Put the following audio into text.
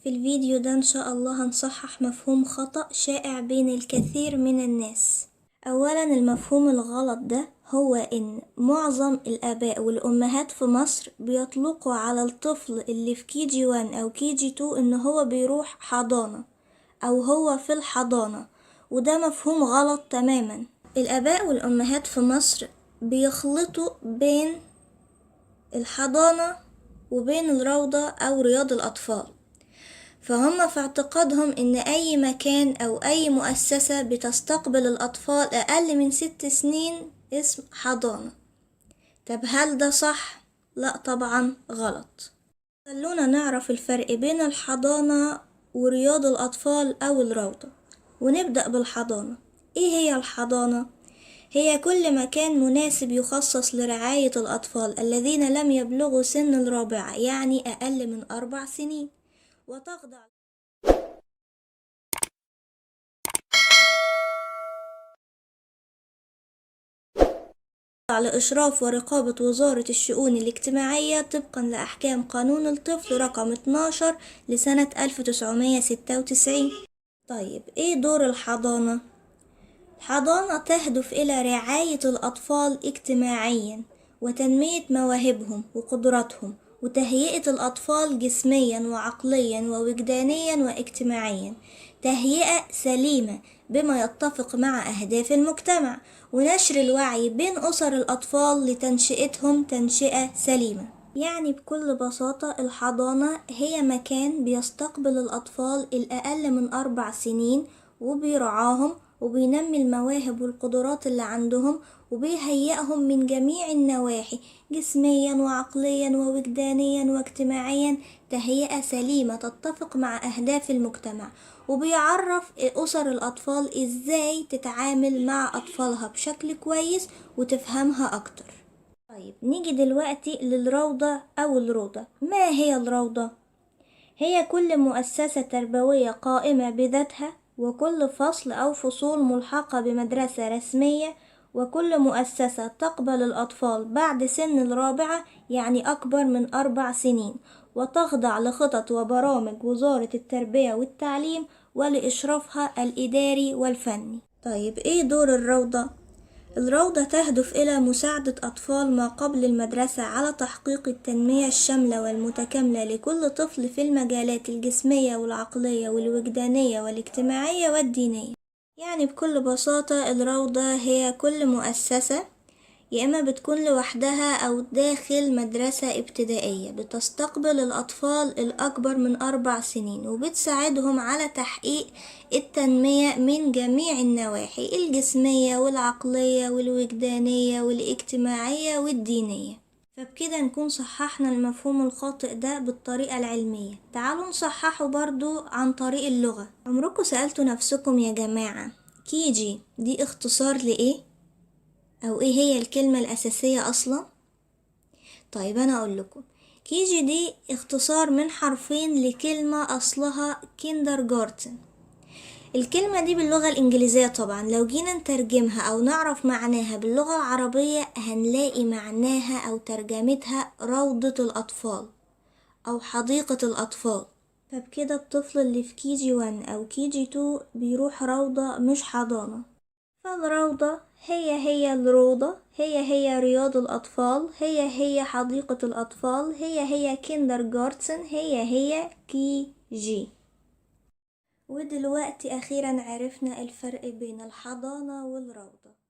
في الفيديو ده إن شاء الله هنصحح مفهوم خطأ شائع بين الكثير من الناس. أولا المفهوم الغلط ده هو إن معظم الآباء والأمهات في مصر بيطلقوا على الطفل اللي في KG1 أو KG2 إن هو بيروح حضانة أو هو في الحضانة، وده مفهوم غلط تماما. الآباء والأمهات في مصر بيخلطوا بين الحضانة وبين الروضة أو رياض الأطفال، فهم في اعتقادهم إن أي مكان أو أي مؤسسة بتستقبل الأطفال أقل من 6 سنين اسم حضانة. طب هل ده صح؟ لا طبعا غلط. خلونا نعرف الفرق بين الحضانة ورياض الأطفال أو الروضة، ونبدأ بالحضانة. إيه هي الحضانة؟ هي كل مكان مناسب يخصص لرعاية الأطفال الذين لم يبلغوا سن الرابعة، يعني أقل من 4 سنين، وتخضع لإشراف ورقابة وزارة الشؤون الاجتماعية طبقا لأحكام قانون الطفل رقم 12 لسنة 1996. طيب إيه دور الحضانة؟ الحضانة تهدف إلى رعاية الأطفال اجتماعيا وتنمية مواهبهم وقدراتهم وتهيئة الأطفال جسميا وعقليا ووجدانيا واجتماعيا تهيئة سليمة بما يتفق مع أهداف المجتمع، ونشر الوعي بين أسر الأطفال لتنشئتهم تنشئة سليمة. يعني بكل بساطة الحضانة هي مكان بيستقبل الأطفال الأقل من 4 سنين وبيرعاهم وبينمي المواهب والقدرات اللي عندهم وبيهيئهم من جميع النواحي جسميا وعقليا ووجدانيا واجتماعيا تهيئة سليمة تتفق مع أهداف المجتمع، وبيعرف أسر الأطفال إزاي تتعامل مع أطفالها بشكل كويس وتفهمها أكتر. طيب نيجي دلوقتي للروضة أو الروضة. ما هي الروضة؟ هي كل مؤسسة تربوية قائمة بذاتها، وكل فصل أو فصول ملحقة بمدرسة رسمية، وكل مؤسسة تقبل الأطفال بعد سن الرابعة يعني أكبر من 4 سنين، وتخضع لخطط وبرامج وزارة التربية والتعليم ولإشرافها الإداري والفني. طيب إيه دور الروضة؟ الروضة تهدف إلى مساعدة أطفال ما قبل المدرسة على تحقيق التنمية الشاملة والمتكاملة لكل طفل في المجالات الجسمية والعقلية والوجدانية والاجتماعية والدينية. يعني بكل بساطة الروضة هي كل مؤسسة يا إما بتكون لوحدها أو داخل مدرسة ابتدائية بتستقبل الأطفال الأكبر من 4 سنين وبتساعدهم على تحقيق التنمية من جميع النواحي الجسمية والعقلية والوجدانية والاجتماعية والدينية. فبكده نكون صححنا المفهوم الخاطئ ده بالطريقة العلمية. تعالوا نصححه برضو عن طريق اللغة. عمركم سألتوا نفسكم يا جماعة كيجي دي اختصار لإيه؟ أو إيه هي الكلمة الأساسية أصلا؟ طيب أنا أقول لكم، كيجي دي اختصار من حرفين لكلمة أصلها كيندرجارتن. الكلمة دي باللغة الإنجليزية طبعا لو جينا نترجمها أو نعرف معناها باللغة العربية هنلاقي معناها أو ترجمتها روضة الأطفال أو حديقة الأطفال. فبكده الطفل اللي في KG1 أو KG2 بيروح روضة مش حضانة. فالروضة هي الروضة، هي رياض الأطفال، هي حديقة الأطفال، هي كيندرجارتن، هي KG. ودلوقتي أخيرا عرفنا الفرق بين الحضانة والروضة.